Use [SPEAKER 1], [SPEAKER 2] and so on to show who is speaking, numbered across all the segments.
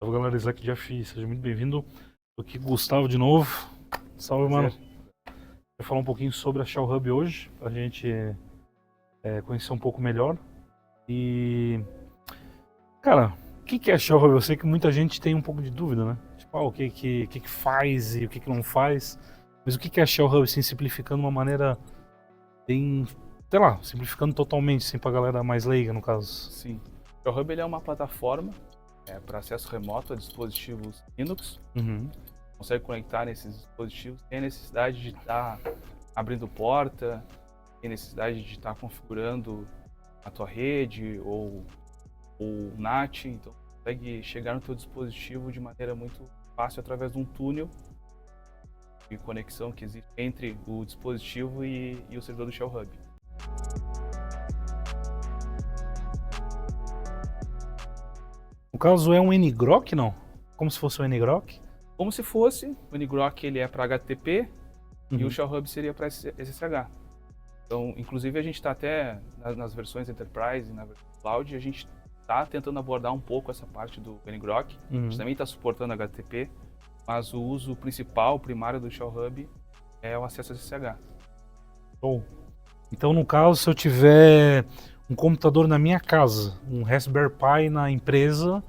[SPEAKER 1] Salve galera, Isaac Jeff, seja muito bem-vindo. Tô aqui com o Gustavo de novo. Salve, mano. Vou falar um pouquinho sobre a Shell Hub hoje, pra gente conhecer um pouco melhor. E, cara, o que é a Shell Hub? Eu sei que muita gente tem um pouco de dúvida, né? Tipo, o que faz e o que não faz. Mas o que é a Shell Hub, assim, simplificando de uma maneira bem, sei lá, simplificando totalmente, assim, pra galera mais leiga, no caso.
[SPEAKER 2] Sim. O Hub ele é uma plataforma para acesso remoto a dispositivos Linux.
[SPEAKER 1] Uhum.
[SPEAKER 2] Consegue conectar nesses dispositivos sem a necessidade de estar abrindo porta, sem necessidade de estar configurando a tua rede ou NAT. Então, consegue chegar no teu dispositivo de maneira muito fácil através de um túnel de conexão que existe entre o dispositivo e o servidor do Shell Hub.
[SPEAKER 1] No caso, é um ngrok, não? Como se fosse um ngrok?
[SPEAKER 2] Como se fosse, o ngrok ele é para HTTP e o
[SPEAKER 1] Uhum.
[SPEAKER 2] Shell Hub seria para SSH. Então, inclusive a gente está até nas versões Enterprise e na versão Cloud, a gente está tentando abordar um pouco essa parte do ngrok. A gente também está suportando HTTP, mas o uso principal, primário do Shell Hub é o acesso SSH.
[SPEAKER 1] Show. Então, no caso, se eu tiver um computador na minha casa, um Raspberry Pi na empresa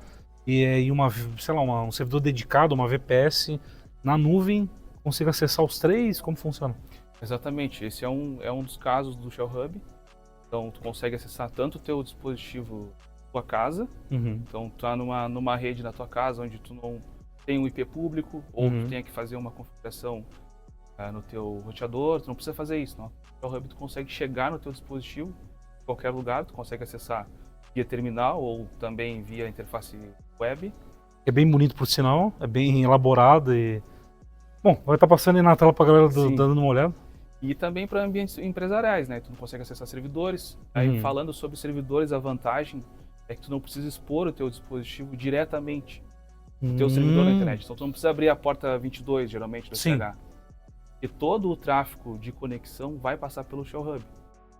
[SPEAKER 1] e uma, sei lá, um servidor dedicado, uma VPS na nuvem, consigo acessar os três? Como funciona?
[SPEAKER 2] Exatamente, esse é um dos casos do Shell Hub. Então, tu consegue acessar tanto o teu dispositivo da tua casa,
[SPEAKER 1] Uhum.
[SPEAKER 2] então tu tá numa rede na tua casa onde tu não tem um IP público, ou tu tenha que fazer uma configuração no teu roteador, tu não precisa fazer isso, não. O Shell Hub tu consegue chegar no teu dispositivo, em qualquer lugar, tu consegue acessar via terminal ou também via interface web.
[SPEAKER 1] É bem bonito, por sinal, é bem elaborado e... Bom, vai estar passando aí na tela pra galera
[SPEAKER 2] Sim.
[SPEAKER 1] dando uma olhada.
[SPEAKER 2] E também para ambientes empresariais, né? Tu não consegue acessar servidores. Aí falando sobre servidores, a vantagem é que tu não precisa expor o teu dispositivo diretamente no teu servidor na internet. Então tu não precisa abrir a porta 22, geralmente, do SSH. E todo o tráfego de conexão vai passar pelo Shell Hub.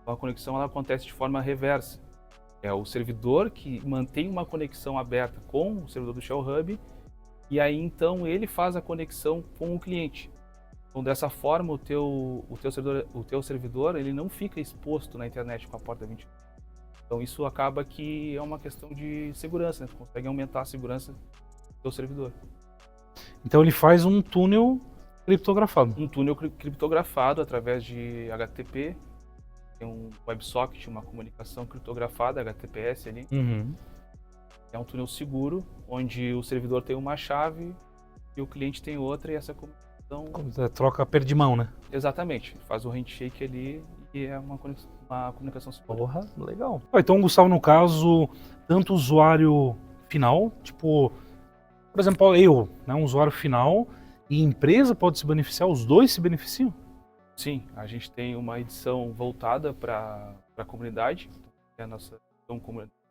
[SPEAKER 2] Então a conexão ela acontece de forma reversa. É o servidor que mantém uma conexão aberta com o servidor do Shell Hub e aí então ele faz a conexão com o cliente. Então dessa forma o teu servidor ele não fica exposto na internet com a porta 20. Então isso acaba que é uma questão de segurança, né? Tu consegue aumentar a segurança do teu servidor.
[SPEAKER 1] Então ele faz um túnel criptografado.
[SPEAKER 2] Um túnel criptografado através de HTTP, tem um WebSocket, uma comunicação criptografada, HTTPS ali. É um túnel seguro, onde o servidor tem uma chave e o cliente tem outra, e essa comunicação...
[SPEAKER 1] Troca perda de mão, né?
[SPEAKER 2] Exatamente, faz o handshake ali e é uma comunicação segura.
[SPEAKER 1] Porra, legal. Então, Gustavo, no caso, tanto o usuário final, tipo, por exemplo, eu, né, um usuário final, e empresa pode se beneficiar, os dois se beneficiam?
[SPEAKER 2] Sim, a gente tem uma edição voltada para a comunidade, que é a nossa edição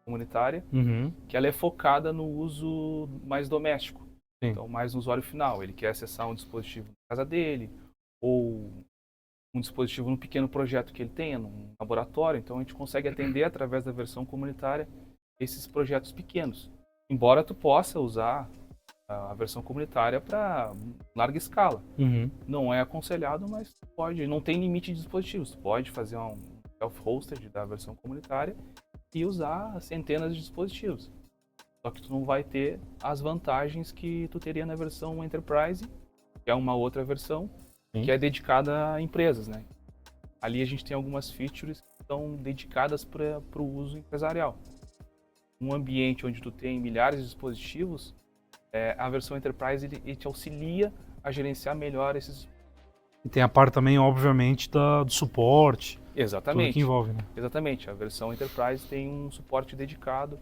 [SPEAKER 2] comunitária, que ela é focada no uso mais doméstico.
[SPEAKER 1] Sim.
[SPEAKER 2] Então, mais no usuário final. Ele quer acessar um dispositivo na casa dele, ou um dispositivo num pequeno projeto que ele tenha, num laboratório. Então, a gente consegue atender, através da versão comunitária, esses projetos pequenos. Embora tu possa usar a versão comunitária para larga escala. Não é aconselhado, mas tu pode. Não tem limite de dispositivos. Tu pode fazer um self-hosted da versão comunitária e usar centenas de dispositivos. Só que tu não vai ter as vantagens que tu teria na versão Enterprise, que é uma outra versão, que é dedicada a empresas, né? Ali a gente tem algumas features que são dedicadas para o uso empresarial. Um ambiente onde tu tem milhares de dispositivos, a versão Enterprise ele te auxilia a gerenciar melhor esses.
[SPEAKER 1] E tem a parte também, obviamente, do suporte.
[SPEAKER 2] Exatamente.
[SPEAKER 1] Tudo que envolve, né?
[SPEAKER 2] Exatamente. A versão Enterprise tem um suporte dedicado.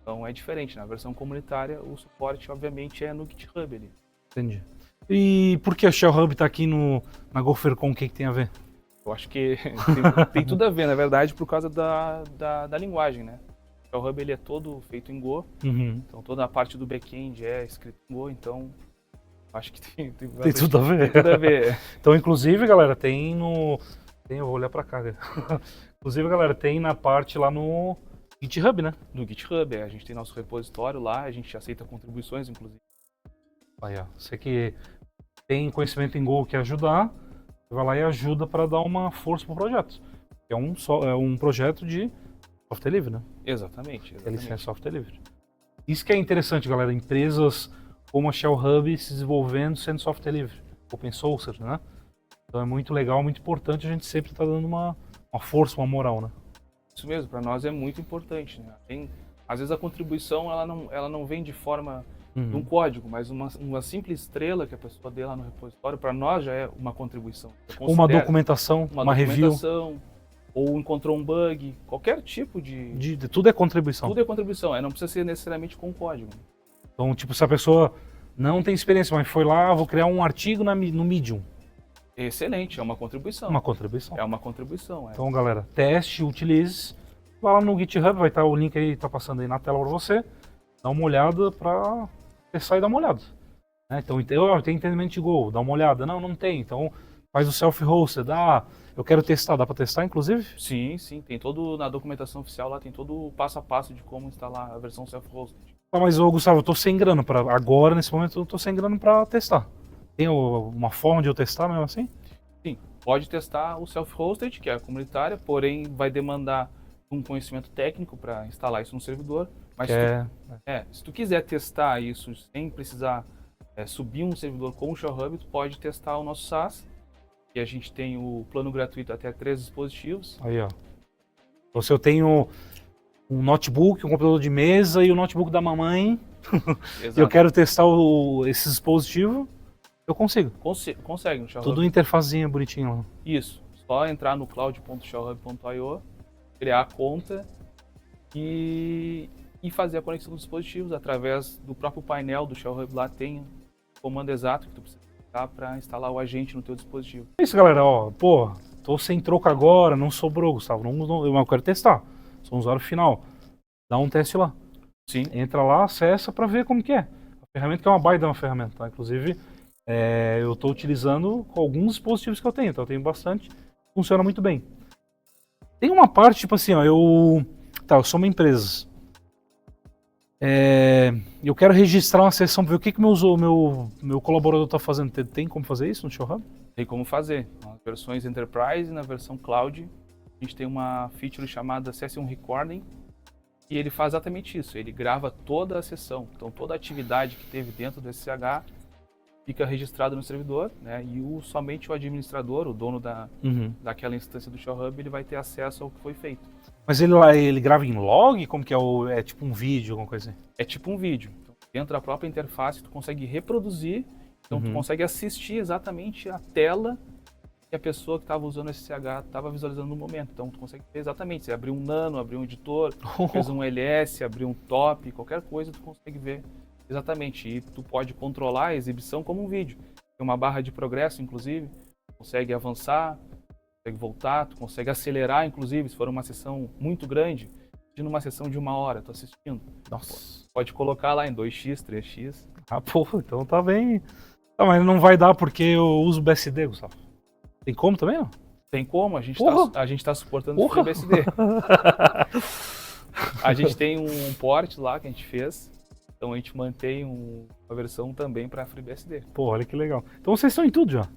[SPEAKER 2] Então é diferente. Na versão comunitária, o suporte, obviamente, é no GitHub ali.
[SPEAKER 1] Entendi. E por que a Shell Hub está aqui na GopherCon? O que tem a ver?
[SPEAKER 2] Eu acho que tem tudo a ver, na verdade, por causa da linguagem, né? O Shell Hub ele é todo feito em Go,
[SPEAKER 1] Então
[SPEAKER 2] toda a parte do back-end é escrito em Go, então acho que tem
[SPEAKER 1] tudo a ver.
[SPEAKER 2] Tem tudo a ver.
[SPEAKER 1] Então, inclusive, galera, eu vou olhar para cá. Inclusive, galera, tem na parte lá no GitHub, né?
[SPEAKER 2] No GitHub, a gente tem nosso repositório lá, a gente aceita contribuições, inclusive.
[SPEAKER 1] Aí, ó. Você que tem conhecimento em Go, quer ajudar, você vai lá e ajuda para dar uma força pro projeto. É um projeto de software livre, né?
[SPEAKER 2] Exatamente.
[SPEAKER 1] É licença software livre. Isso que é interessante, galera. Empresas como a Shell Hub se desenvolvendo sendo software livre, open source, né? Então é muito legal, muito importante a gente sempre estar dando uma força, uma moral, né?
[SPEAKER 2] Isso mesmo, para nós é muito importante, né? Às vezes a contribuição ela não vem de forma de um código, mas uma simples estrela que a pessoa dê lá no repositório, para nós já é uma contribuição.
[SPEAKER 1] Uma documentação, uma review.
[SPEAKER 2] Ou encontrou um bug, qualquer tipo de...
[SPEAKER 1] Tudo é contribuição.
[SPEAKER 2] Tudo é contribuição, não precisa ser necessariamente com código.
[SPEAKER 1] Então, tipo, se a pessoa não tem experiência, mas foi lá, vou criar um artigo no Medium.
[SPEAKER 2] Excelente, é uma contribuição.
[SPEAKER 1] Uma contribuição.
[SPEAKER 2] É uma contribuição.
[SPEAKER 1] Então, galera, teste, utilize. Vai lá no GitHub, vai estar o link aí, tá passando aí na tela para você. Dá uma olhada para testar e dar uma olhada. Então, tem entendimento de Go, dá uma olhada. Não tem. Então, faz o self-hosted. Eu quero testar. Dá para testar, inclusive?
[SPEAKER 2] Sim. Tem todo, na documentação oficial lá, tem todo o passo a passo de como instalar a versão self-hosted.
[SPEAKER 1] Mas, Gustavo, eu tô sem grana agora, nesse momento, eu tô sem grana para testar. Tem uma forma de eu testar mesmo assim?
[SPEAKER 2] Sim, pode testar o self-hosted, que é a comunitária, porém vai demandar um conhecimento técnico para instalar isso no servidor. Mas se tu quiser testar isso sem precisar subir um servidor com o Shell Hub, tu pode testar o nosso SaaS, que a gente tem o plano gratuito até 3 dispositivos.
[SPEAKER 1] Aí, ó. Então, se eu tenho um notebook, um computador de mesa e o notebook da mamãe, e eu quero testar esse dispositivo, eu consigo.
[SPEAKER 2] Consegue no Shell Hub.
[SPEAKER 1] Tudo interfacinha bonitinho lá.
[SPEAKER 2] Isso. Só entrar no cloud.shellhub.io, criar a conta e fazer a conexão dos dispositivos através do próprio painel do Shell Hub. Lá tem o comando exato que tu precisa para instalar o agente no teu dispositivo.
[SPEAKER 1] É isso, galera. Tô sem troco agora, não sobrou, Gustavo. Eu quero testar. Sou um usuário final. Dá um teste lá.
[SPEAKER 2] Sim.
[SPEAKER 1] Entra lá, acessa para ver como que é. A ferramenta que é uma baita uma ferramenta, tá? Inclusive, eu estou utilizando com alguns dispositivos que eu tenho. Então eu tenho bastante. Funciona muito bem. Tem uma parte, tipo assim, eu sou uma empresa. Eu quero registrar uma sessão para ver o que meu colaborador está fazendo. Tem como fazer isso no Shell Hub?
[SPEAKER 2] Tem como fazer. Nas versões Enterprise e na versão Cloud, a gente tem uma feature chamada Session Recording, e ele faz exatamente isso. Ele grava toda a sessão. Então, toda a atividade que teve dentro do SCH fica registrada no servidor, né? E somente o administrador, o dono daquela instância do Shell Hub, ele vai ter acesso ao que foi feito.
[SPEAKER 1] Mas ele grava em log? Como que é? É tipo um vídeo, alguma coisa assim?
[SPEAKER 2] É tipo um vídeo. Então, dentro da própria interface, tu consegue reproduzir, então tu consegue assistir exatamente a tela que a pessoa que estava usando o SCH estava visualizando no momento. Então tu consegue ver exatamente, se abrir um nano, abrir um editor, fez um LS, abrir um top, qualquer coisa tu consegue ver exatamente. E tu pode controlar a exibição como um vídeo. Tem uma barra de progresso, inclusive, tu consegue avançar, consegue voltar, tu consegue acelerar, inclusive, se for uma sessão muito grande, numa sessão de 1 hora, tu assistindo.
[SPEAKER 1] Nossa.
[SPEAKER 2] Pode colocar lá em 2x, 3x.
[SPEAKER 1] Então tá bem. Mas não vai dar porque eu uso BSD, Gustavo. Tem como também, não?
[SPEAKER 2] Tem como, a gente tá suportando o FreeBSD. A gente tem um port lá que a gente fez, então a gente mantém uma versão também para FreeBSD.
[SPEAKER 1] Olha que legal. Então vocês estão em tudo já.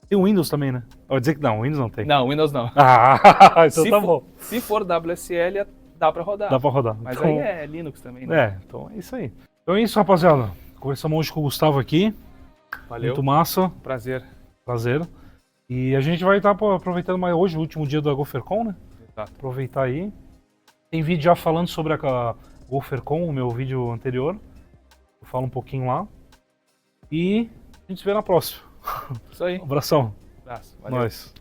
[SPEAKER 1] Tem o Windows também, né? Eu vou dizer que não, Windows não tem.
[SPEAKER 2] Não, Windows não.
[SPEAKER 1] Então tá bom.
[SPEAKER 2] Se for WSL, dá para rodar.
[SPEAKER 1] Dá para rodar.
[SPEAKER 2] Mas
[SPEAKER 1] então,
[SPEAKER 2] aí é Linux também, né?
[SPEAKER 1] Então é isso aí. Então é isso, rapaziada. Conversamos hoje com o Gustavo aqui.
[SPEAKER 2] Valeu.
[SPEAKER 1] Muito massa.
[SPEAKER 2] Prazer.
[SPEAKER 1] E a gente vai estar aproveitando mais hoje, o último dia da GopherCon, né?
[SPEAKER 2] Exato.
[SPEAKER 1] Aproveitar aí. Tem vídeo já falando sobre a GopherCon, o meu vídeo anterior. Eu falo um pouquinho lá. E a gente se vê na próxima.
[SPEAKER 2] Isso aí.
[SPEAKER 1] Um abração.
[SPEAKER 2] Abraço. Valeu.
[SPEAKER 1] Nós.